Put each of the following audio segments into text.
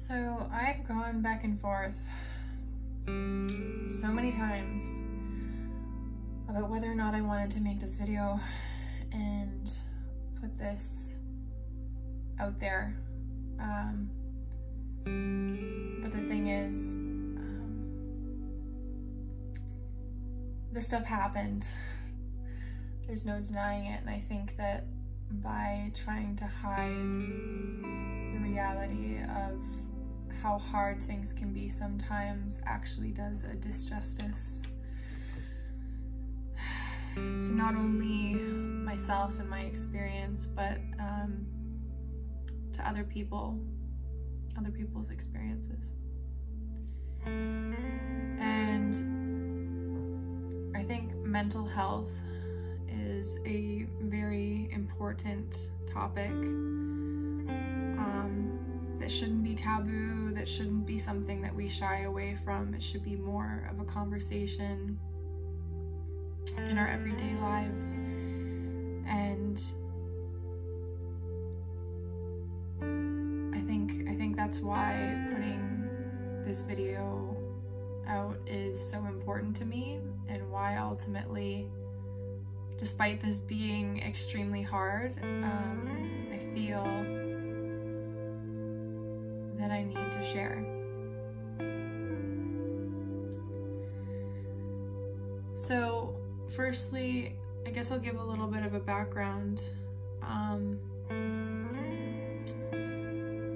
So I've gone back and forth so many times about whether or not I wanted to make this video and put this out there. But the thing is, this stuff happened. There's no denying it, and I think that by trying to hide the reality of how hard things can be sometimes actually does a disjustice to not only myself and my experience, but to other people's experiences. And I think mental health is a very important topic that shouldn't be taboo, that shouldn't be something that we shy away from. It should be more of a conversation in our everyday lives. And I think that's why putting this video out is so important to me, and why ultimately, despite this being extremely hard, I feel that I need to share. So firstly, I guess I'll give a little bit of a background.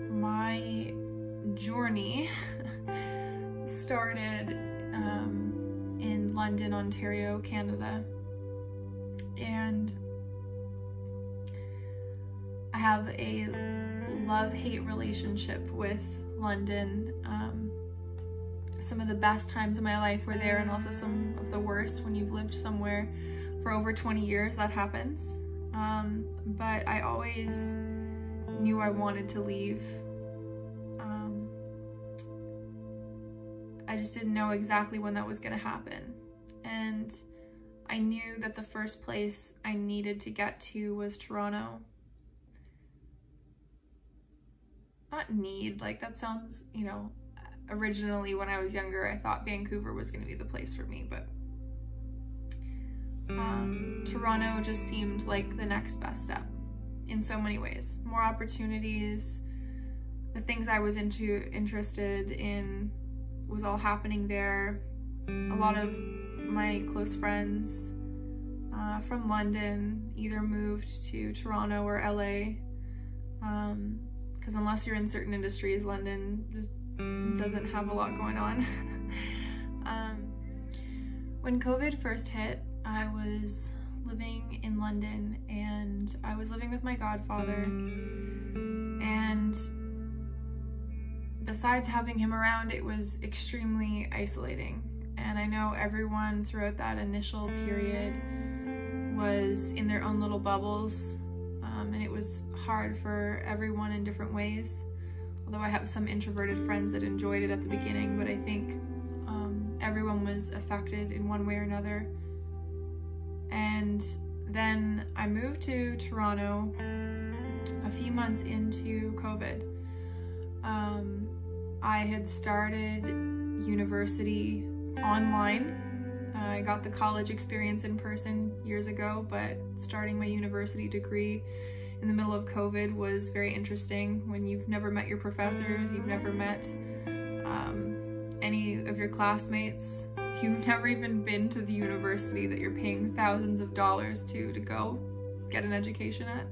My journey started in London, Ontario, Canada, and I have a love-hate relationship with London. Some of the best times of my life were there, and also some of the worst. When you've lived somewhere for over 20 years, that happens. But I always knew I wanted to leave. I just didn't know exactly when that was going to happen. And I knew that the first place I needed to get to was Toronto. Not need, like that sounds, you know, originally when I was younger, I thought Vancouver was going to be the place for me, but Toronto just seemed like the next best step in so many ways. More opportunities, the things I was interested in was all happening there. A lot of my close friends from London either moved to Toronto or LA, because unless you're in certain industries, London just doesn't have a lot going on. When COVID first hit, I was living in London, and I was living with my godfather, and besides having him around, it was extremely isolating. And I know everyone throughout that initial period was in their own little bubbles, and it was hard for everyone in different ways. Although I have some introverted friends that enjoyed it at the beginning, but I think everyone was affected in one way or another. And then I moved to Toronto a few months into COVID. I had started university online. I got the college experience in person years ago, but starting my university degree in the middle of COVID was very interesting. When you've never met your professors, you've never met any of your classmates, you've never even been to the university that you're paying thousands of dollars to go get an education at.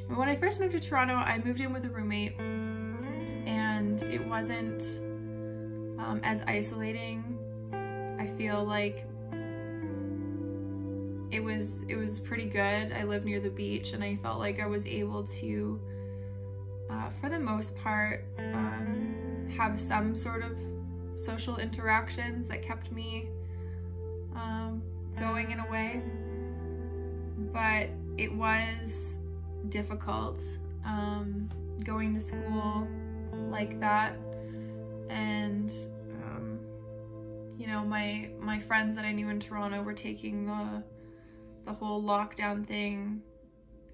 When I first moved to Toronto, I moved in with a roommate, and it wasn't as isolating. I feel like it was pretty good. I live near the beach, and I felt like I was able to, for the most part, have some sort of social interactions that kept me going in a way. But it was difficult going to school like that, and you know, my friends that I knew in Toronto were taking the whole lockdown thing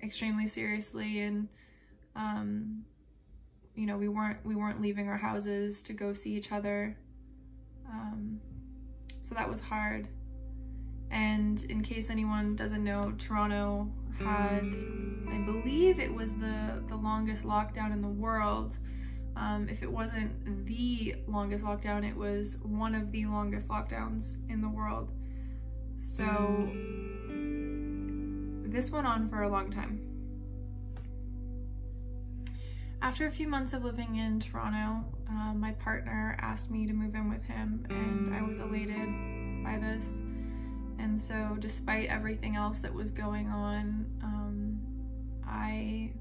extremely seriously, and you know, we weren't leaving our houses to go see each other. So that was hard. And in case anyone doesn't know, Toronto had, I believe it was the longest lockdown in the world. If it wasn't the longest lockdown, it was one of the longest lockdowns in the world. So this went on for a long time. After a few months of living in Toronto, my partner asked me to move in with him, and I was elated by this. And so despite everything else that was going on, I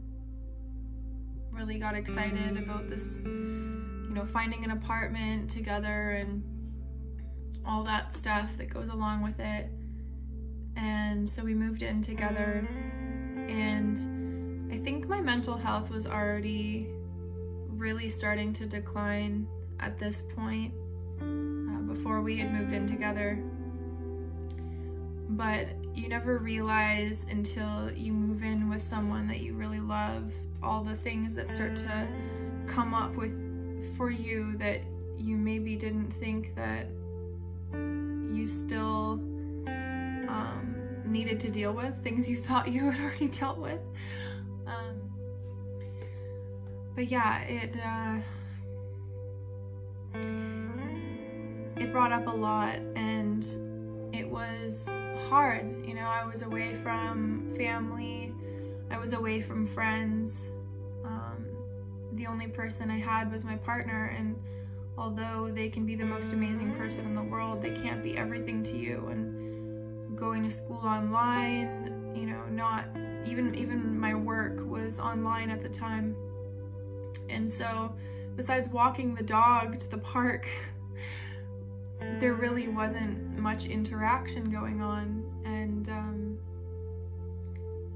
really got excited about this, you know, finding an apartment together and all that stuff that goes along with it. And so we moved in together, and I think my mental health was already really starting to decline at this point, before we had moved in together. But you never realize until you move in with someone that you really love all the things that start to come up with for you that you maybe didn't think that you still needed to deal with, things you thought you had already dealt with. But yeah, it brought up a lot, and it was hard. You know, I was away from family, I was away from friends. The only person I had was my partner, and although they can be the most amazing person in the world, they can't be everything to you. And going to school online, you know, not even my work was online at the time. And so besides walking the dog to the park, there really wasn't much interaction going on, and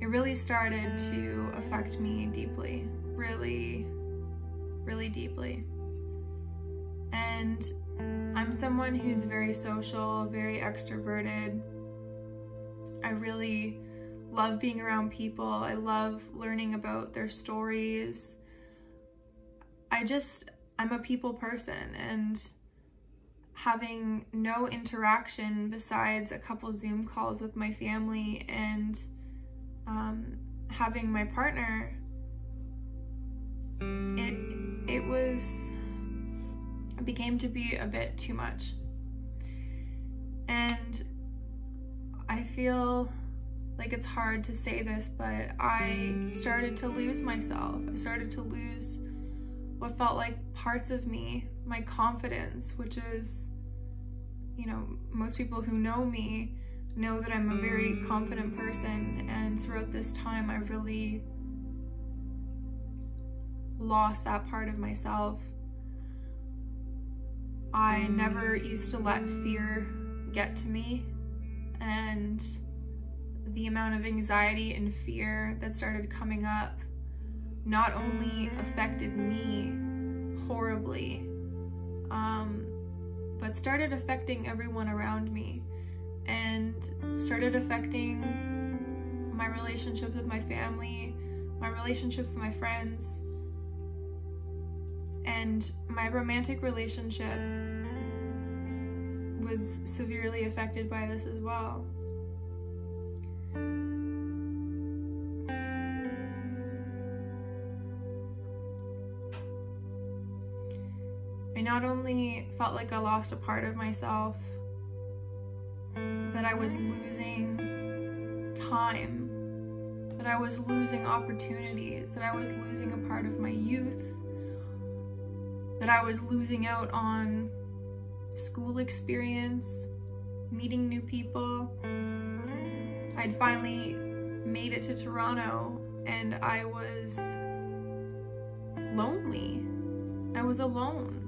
it really started to affect me deeply, really deeply. And I'm someone who's very social, very extroverted. I really love being around people. I love learning about their stories. I'm a people person, and having no interaction besides a couple Zoom calls with my family and having my partner, it became to be a bit too much. And I feel like it's hard to say this, but I started to lose myself. I started to lose what felt like parts of me, my confidence, which is, you know, most people who know me know that I'm a very confident person, and throughout this time I really lost that part of myself. I never used to let fear get to me, and the amount of anxiety and fear that started coming up not only affected me horribly, but started affecting everyone around me, and started affecting my relationships with my family, my relationships with my friends, and my romantic relationship was severely affected by this as well. I not only felt like I lost a part of myself, that I was losing time, that I was losing opportunities, that I was losing a part of my youth, that I was losing out on school experience, meeting new people. I'd finally made it to Toronto, and I was lonely. I was alone.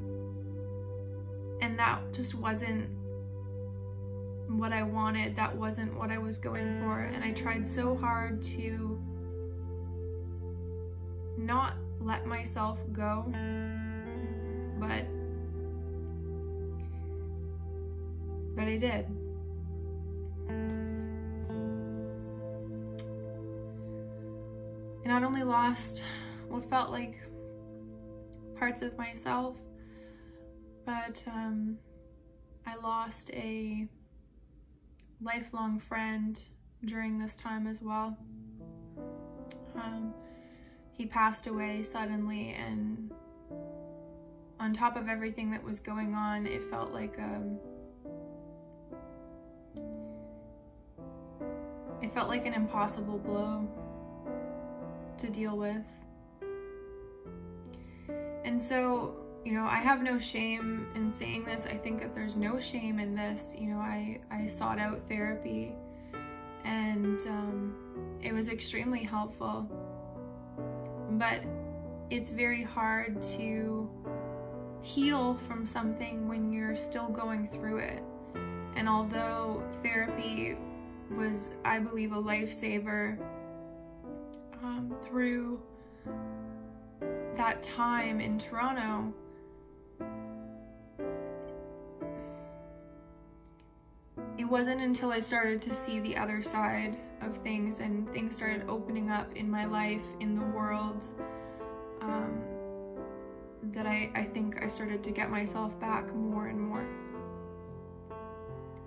And that just wasn't what I wanted. That wasn't what I was going for. And I tried so hard to not let myself go, but I did. I not only lost what felt like parts of myself, but I lost a lifelong friend during this time as well. He passed away suddenly, and on top of everything that was going on, it felt like an impossible blow to deal with. And so, you know, I have no shame in saying this. I think that there's no shame in this. You know, I sought out therapy, and it was extremely helpful. But it's very hard to heal from something when you're still going through it. And although therapy was, I believe, a lifesaver through that time in Toronto, it wasn't until I started to see the other side of things and things started opening up in my life, in the world, that I think I started to get myself back more and more.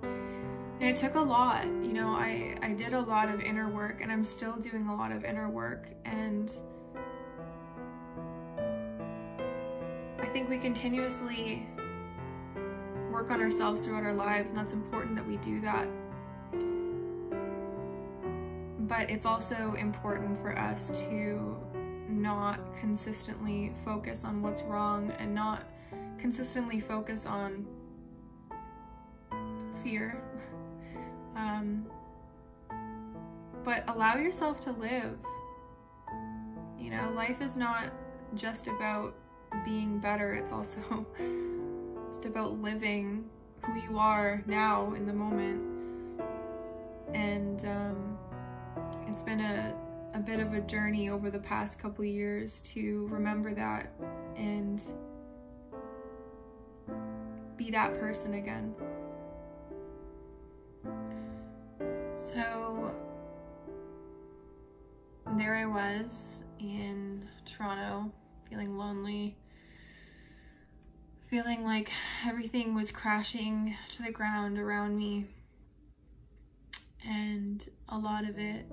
And it took a lot, you know, I did a lot of inner work, and I'm still doing a lot of inner work, and I think we continuously work on ourselves throughout our lives, and that's important that we do that. But it's also important for us to not consistently focus on what's wrong and not consistently focus on fear. But allow yourself to live. You know, life is not just about being better, it's also just about living who you are now in the moment. And it's been a bit of a journey over the past couple years to remember that and be that person again. So there I was in Toronto, feeling lonely, feeling like everything was crashing to the ground around me, and a lot of it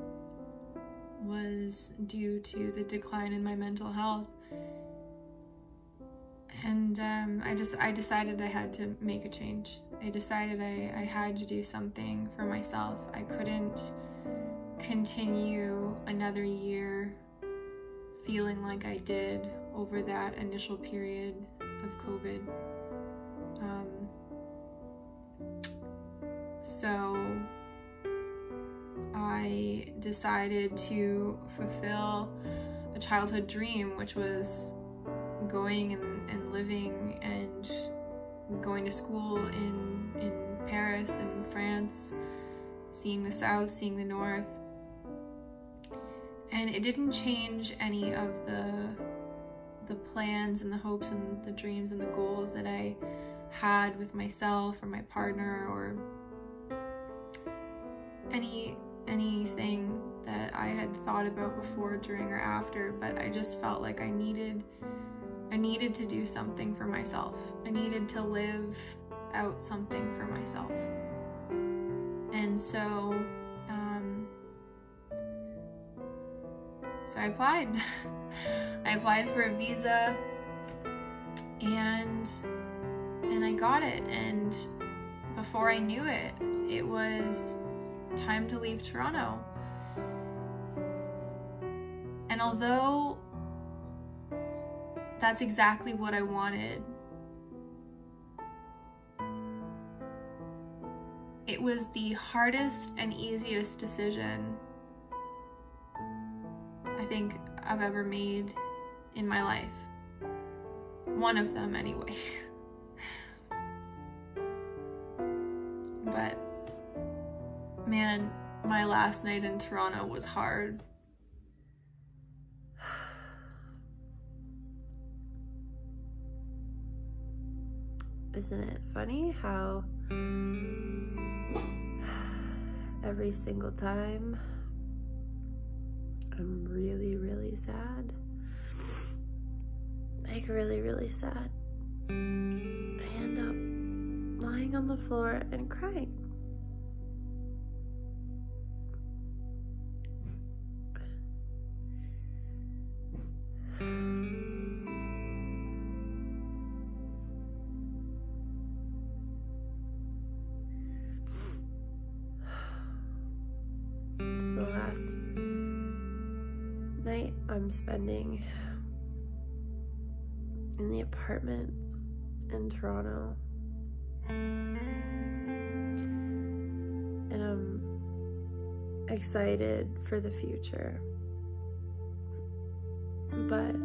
was due to the decline in my mental health. And I decided I had to make a change. I decided I had to do something for myself. I couldn't continue another year feeling like I did over that initial period of COVID. So I decided to fulfill a childhood dream, which was going and living and going to school in Paris and France, seeing the South, seeing the North. And it didn't change any of the plans and the hopes and the dreams and the goals that I had with myself or my partner or anything that I had thought about before, during, or after. But I just felt like I needed to do something for myself. I needed to live out something for myself. And so I applied. I applied for a visa, and I got it. And before I knew it, it was time to leave Toronto. And although that's exactly what I wanted, it was the hardest and easiest decision I think I've ever made in my life. One of them, anyway. But man, my last night in Toronto was hard. Isn't it funny how every single time I'm really, really sad, like really, really sad. I end up lying on the floor and crying. It's the last night I'm spending in the apartment in Toronto, and I'm excited for the future, but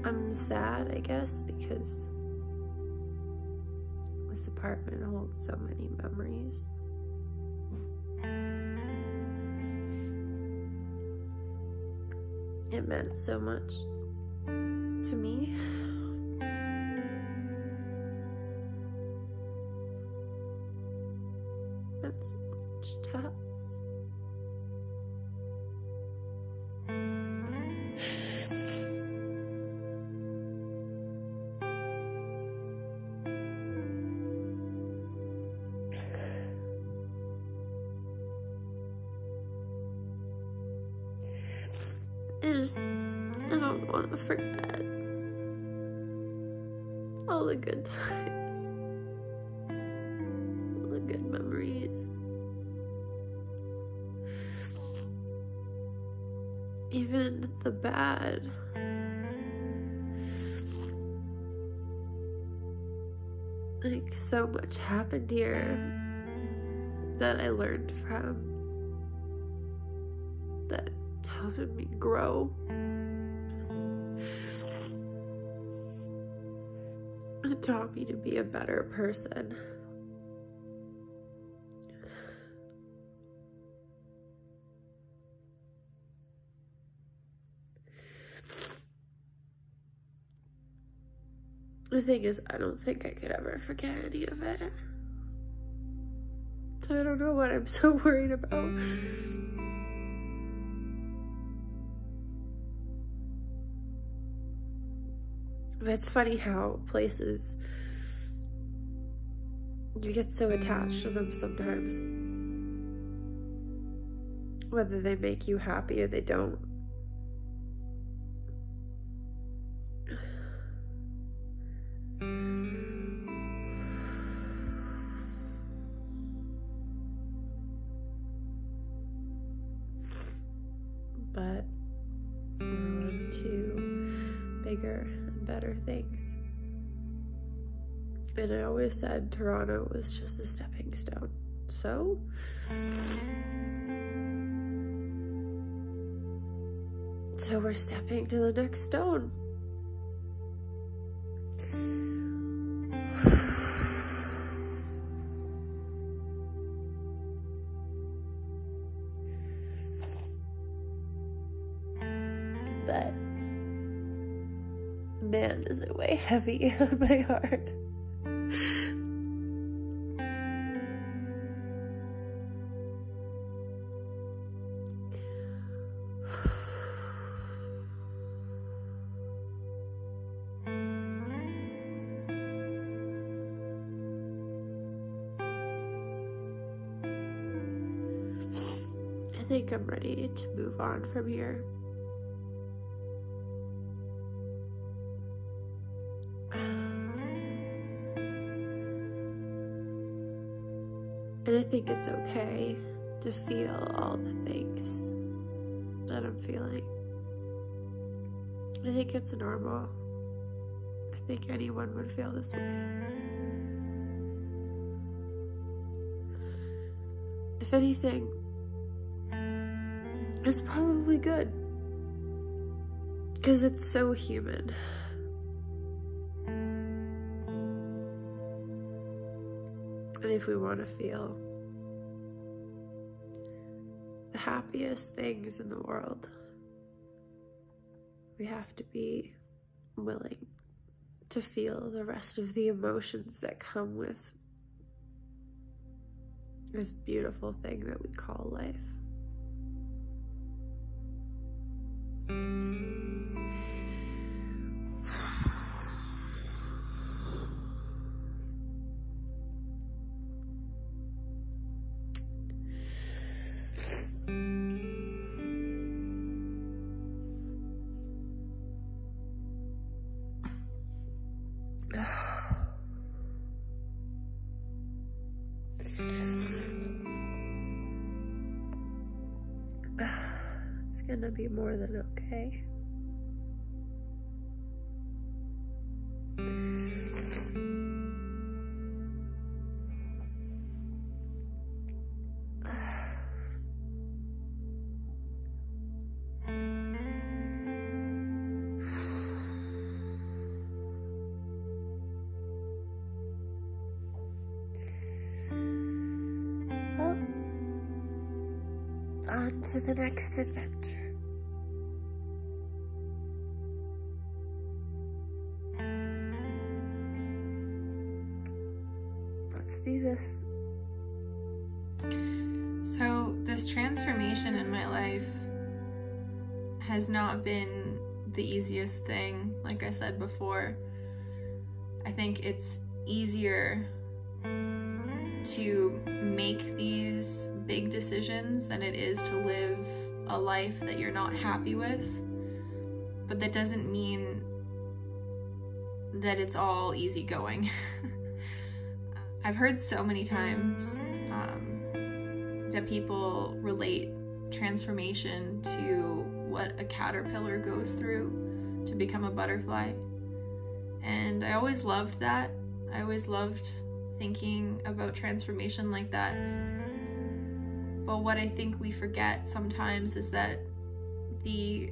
I'm sad, I guess, because this apartment holds so many memories. It meant so much to me. It meant so much to us. I don't want to forget all the good times, all the good memories, even the bad. Like, so much happened here that I learned from, that helped me grow. It taught me to be a better person. The thing is, I don't think I could ever forget any of it. So I don't know what I'm so worried about. But it's funny how places, you get so attached to them sometimes. Whether they make you happy or they don't. But we're on to bigger and better things. And I always said Toronto was just a stepping stone. So we're stepping to the next stone. But man, is it weigh heavy on my heart. I think I'm ready to move on from here. And I think it's okay to feel all the things that I'm feeling. I think it's normal. I think anyone would feel this way. If anything, it's probably good. Because it's so human. And if we want to feel the happiest things in the world, we have to be willing to feel the rest of the emotions that come with this beautiful thing that we call life. It's gonna be more than okay. On to the next adventure. Let's do this. So this transformation in my life has not been the easiest thing, like I said before. I think it's easier to make these big decisions than it is to live a life that you're not happy with. But that doesn't mean that it's all easygoing. I've heard so many times that people relate transformation to what a caterpillar goes through to become a butterfly. And I always loved that. I always loved thinking about transformation like that. But what I think we forget sometimes is that the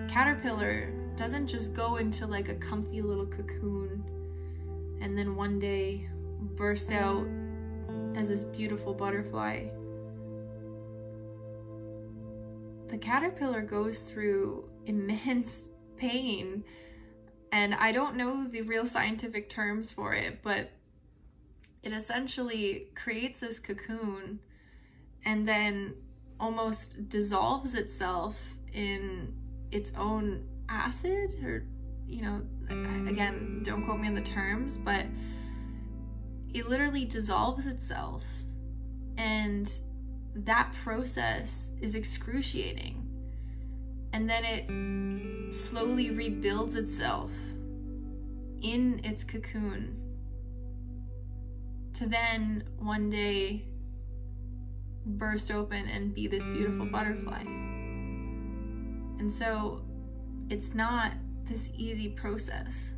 caterpillar doesn't just go into like a comfy little cocoon and then one day burst out as this beautiful butterfly. The caterpillar goes through immense pain, and I don't know the real scientific terms for it, but it essentially creates this cocoon and then almost dissolves itself in its own acid, or, you know, again, don't quote me on the terms, but it literally dissolves itself, and that process is excruciating. And then it slowly rebuilds itself in its cocoon to then one day burst open and be this beautiful butterfly. And so it's not this easy process.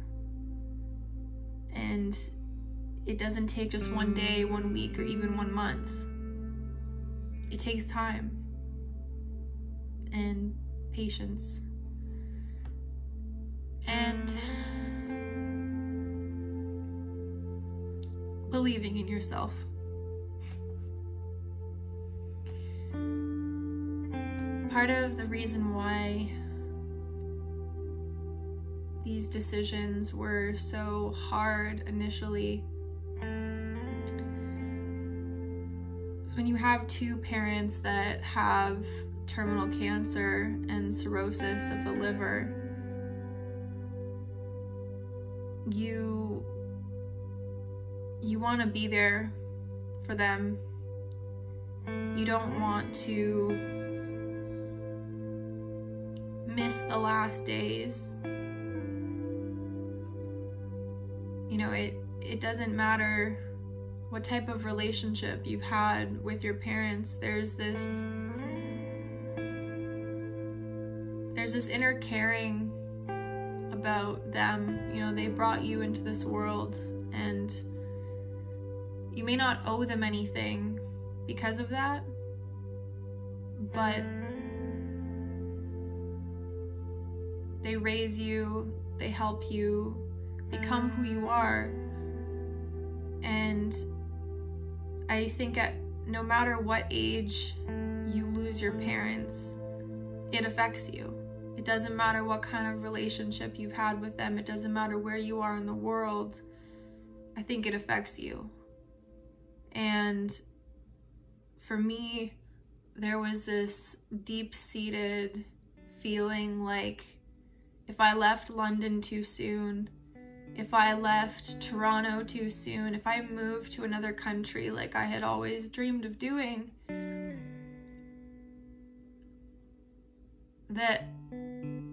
And it doesn't take just one day, 1 week, or even 1 month. It takes time and patience and believing in yourself. Part of the reason why these decisions were so hard initially is when you have two parents that have terminal cancer and cirrhosis of the liver. You want to be there for them. You don't want to miss the last days. You know, it doesn't matter what type of relationship you've had with your parents. There's this inner caring about them. You know, they brought you into this world, and you may not owe them anything because of that, but they raise you, they help you become who you are. And I think no matter what age you lose your parents, it affects you. It doesn't matter what kind of relationship you've had with them. It doesn't matter where you are in the world. I think it affects you. And for me, there was this deep-seated feeling like if I left London too soon, if I left Toronto too soon, if I moved to another country like I had always dreamed of doing, that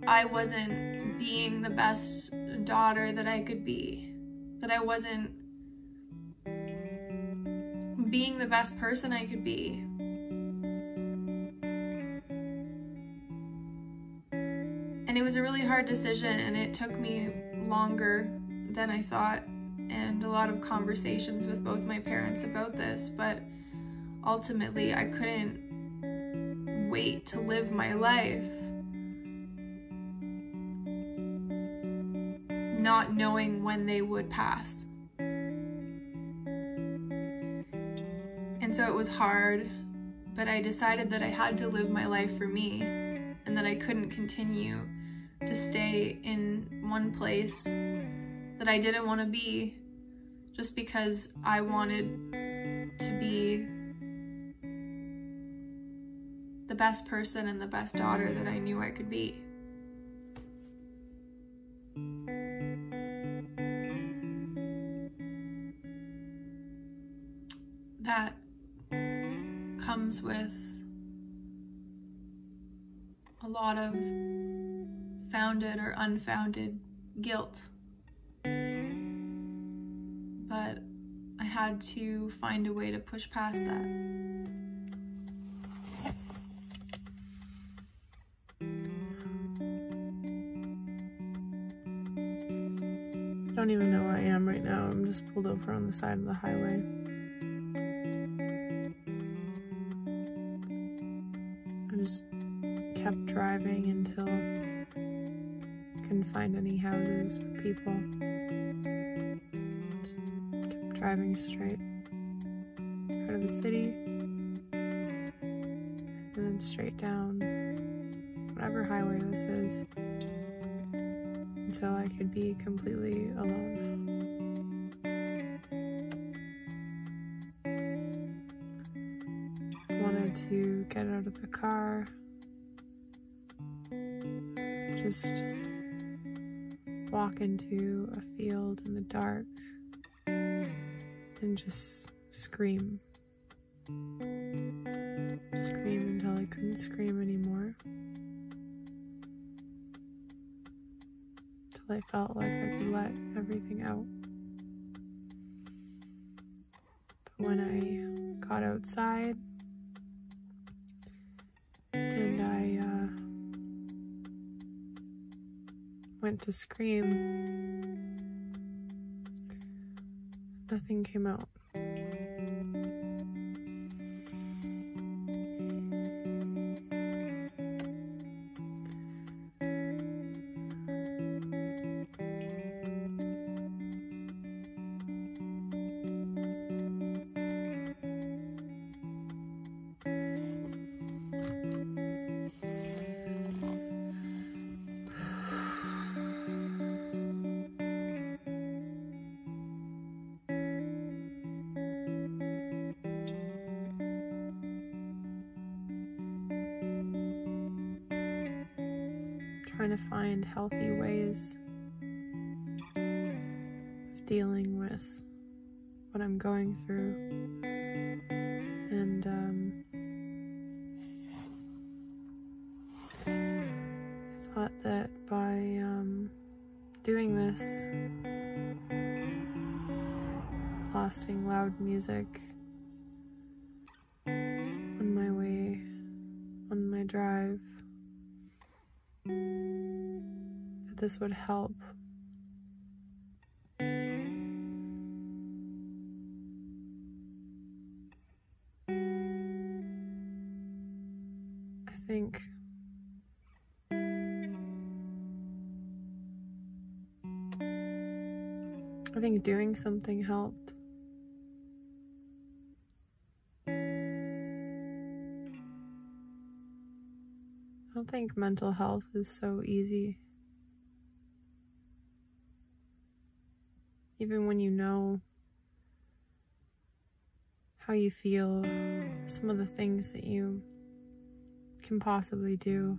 I wasn't being the best daughter that I could be, that I wasn't being the best person I could be. And it was a really hard decision, and it took me longer than I thought, and a lot of conversations with both my parents about this, but ultimately I couldn't wait to live my life not knowing when they would pass. And so it was hard, but I decided that I had to live my life for me, and that I couldn't continue to stay in one place that I didn't want to be just because I wanted to be the best person and the best daughter that I knew I could be. That comes with a lot of founded or unfounded guilt. But I had to find a way to push past that. I don't even know where I am right now. I'm just pulled over on the side of the highway. I just kept driving until I couldn't find any houses or people. Just kept driving straight out of the city and then straight down whatever highway this is until I could be completely alone. I wanted to get out of the car, just walk into a field in the dark and just scream. Scream until I couldn't scream anymore. Till I felt like I could let everything out. But when I got outside and I went to scream, nothing came out. Trying to find healthy ways of dealing with what I'm going through, and I thought that by doing this, blasting loud music on my way, on my drive, that this would help. I think doing something helped. I don't think mental health is so easy. Even when you know how you feel, some of the things that you can possibly do,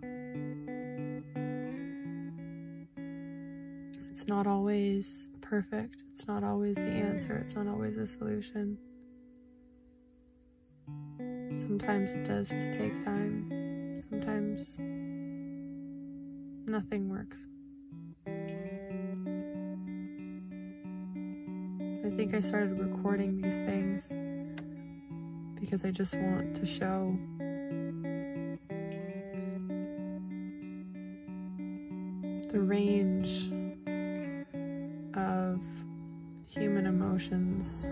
it's not always perfect. It's not always the answer. It's not always a solution. Sometimes it does just take time. Sometimes nothing works. I think I started recording these things because I just want to show the range of human emotions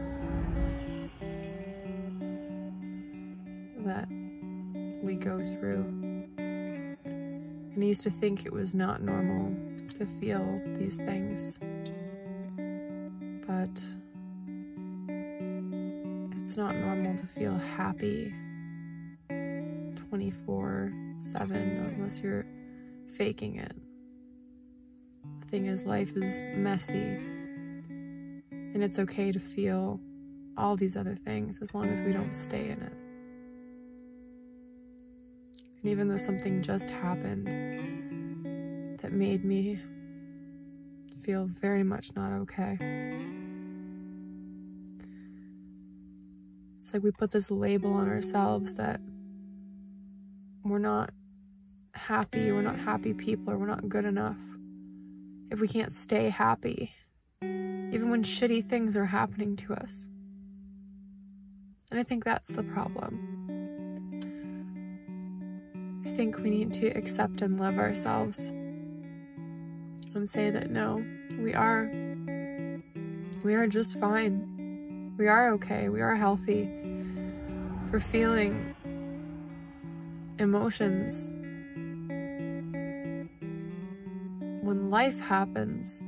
that we go through. And I used to think it was not normal to feel these things, but it's not normal to feel happy 24/7 unless you're faking it. The thing is, life is messy, and it's okay to feel all these other things as long as we don't stay in it. And even though something just happened that made me feel very much not okay, it's like we put this label on ourselves that we're not happy people, or we're not good enough if we can't stay happy, even when shitty things are happening to us. And I think that's the problem. I think we need to accept and love ourselves and say that no, we are just fine. We are okay. We are healthy for feeling emotions. When life happens,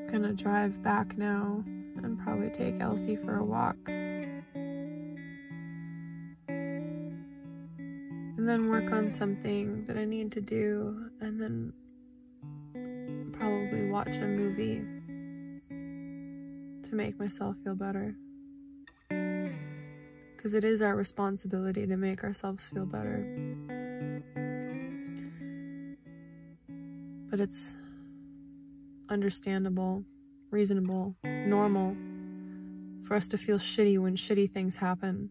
I'm gonna drive back now and probably take Elsie for a walk. And then work on something that I need to do, and then probably watch a movie to make myself feel better. Because it is our responsibility to make ourselves feel better. But it's understandable, reasonable, normal for us to feel shitty when shitty things happen.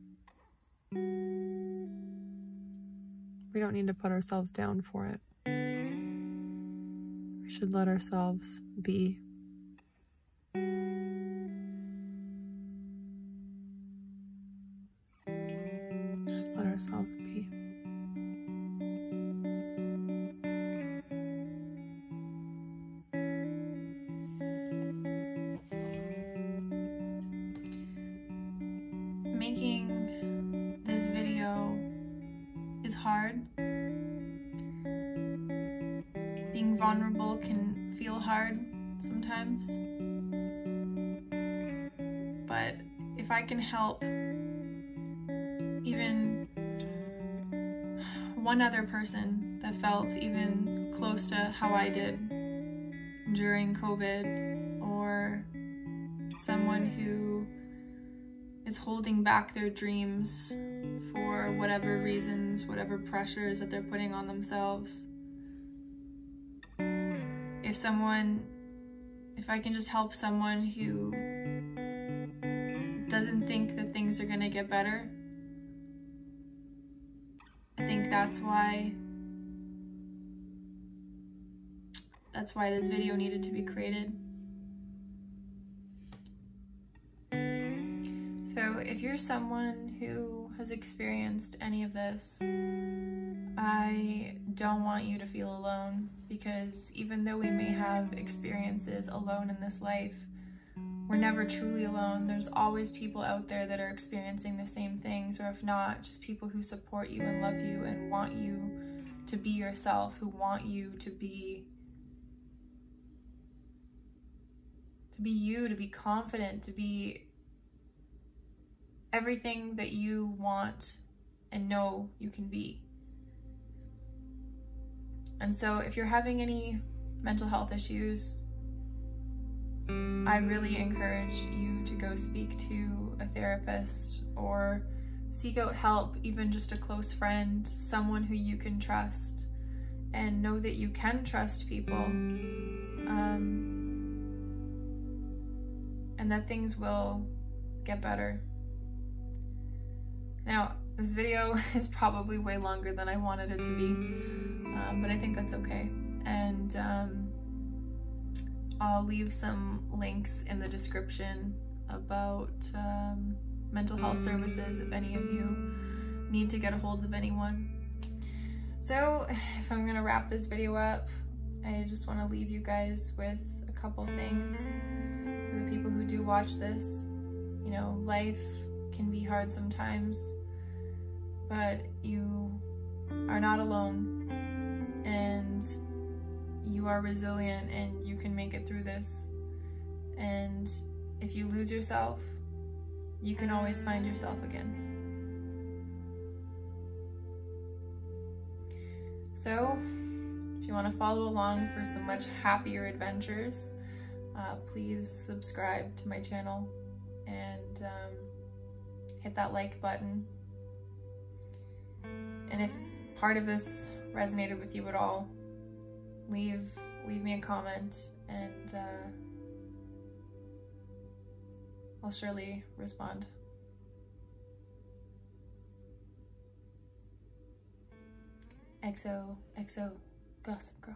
We don't need to put ourselves down for it. We should let ourselves be. Just let ourselves be. Making this video is hard. Being vulnerable can feel hard sometimes. But if I can help even one other person that felt even close to how I did during COVID, or someone who is holding back their dreams for whatever reasons, whatever pressures that they're putting on themselves. If I can just help someone who doesn't think that things are gonna get better, I think that's why this video needed to be created. So if you're someone who has experienced any of this, I don't want you to feel alone, because even though we may have experiences alone in this life, we're never truly alone. There's always people out there that are experiencing the same things, or if not, just people who support you and love you and want you to be yourself, who want you to be you, to be confident, to be everything that you want and know you can be. And so if you're having any mental health issues, I really encourage you to go speak to a therapist or seek out help, even just a close friend, someone who you can trust, and know that you can trust people, and that things will get better. Now, this video is probably way longer than I wanted it to be, but I think that's okay. And I'll leave some links in the description about mental health services if any of you need to get a hold of anyone. So if I'm gonna wrap this video up, I just want to leave you guys with a couple things for the people who do watch this. You know, life can be hard sometimes, but you are not alone, and you are resilient, and you can make it through this. And if you lose yourself, you can always find yourself again. So if you want to follow along for some much happier adventures, please subscribe to my channel and hit that like button. And if part of this resonated with you at all, leave me a comment, and I'll surely respond. XOXO Gossip Girl.